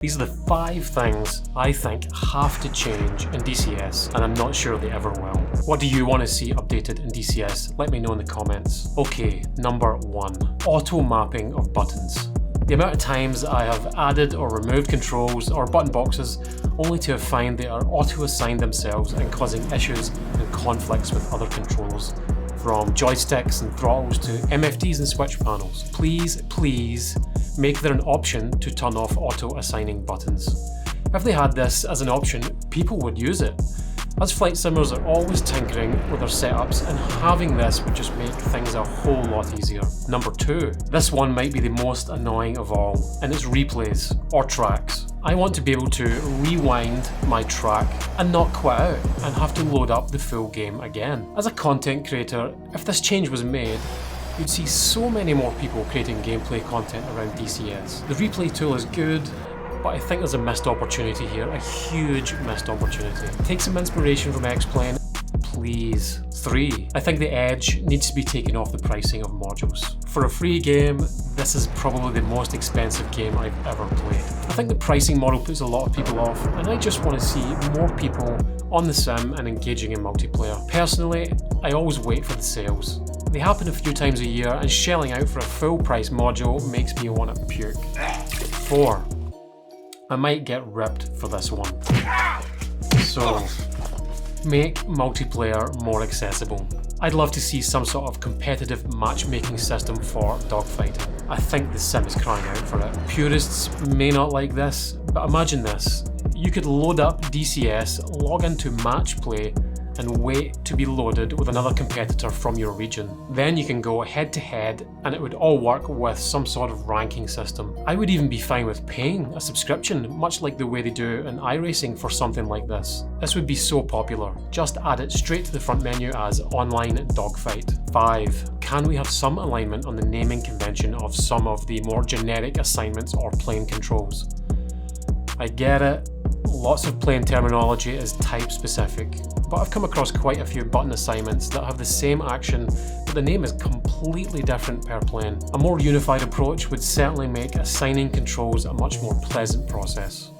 These are the 5 things I think have to change in DCS, and I'm not sure they ever will. What do you want to see updated in DCS? Let me know in the comments. Okay, number 1. Auto mapping of buttons. The amount of times I have added or removed controls or button boxes only to find they are auto-assigned themselves and causing issues and conflicts with other controls, from joysticks and throttles to MFDs and switch panels. Please make there an option to turn off auto-assigning buttons. If they had this as an option, people would use it. As flight simmers are always tinkering with their setups, and having this would just make things a whole lot easier. Number 2. This one might be the most annoying of all, and it's replays or tracks. I want to be able to rewind my track and not quit out and have to load up the full game again. As a content creator, if this change was made, you'd see so many more people creating gameplay content around DCS. The replay tool is good, but I think there's a missed opportunity here, a huge missed opportunity. Take some inspiration from X-Plane, please. 3. I think the edge needs to be taken off the pricing of modules. For a free game, this is probably the most expensive game I've ever played. I think the pricing model puts a lot of people off, and I just want to see more people on the sim and engaging in multiplayer. Personally, I always wait for the sales. They happen a few times a year, and shelling out for a full price module makes me want to puke. 4. I might get ripped for this one. So, make multiplayer more accessible. I'd love to see some sort of competitive matchmaking system for dogfighting. I think the sim is crying out for it. Purists may not like this, but imagine this. You could load up DCS, log into match play, and wait to be loaded with another competitor from your region. Then you can go head to head, and it would all work with some sort of ranking system. I would even be fine with paying a subscription, much like the way they do in iRacing for something like this. This would be so popular. Just add it straight to the front menu as online dogfight. 5. Can we have some alignment on the naming convention of some of the more generic assignments or plane controls? I get it. Lots of plane terminology is type specific, but I've come across quite a few button assignments that have the same action, but the name is completely different per plane. A more unified approach would certainly make assigning controls a much more pleasant process.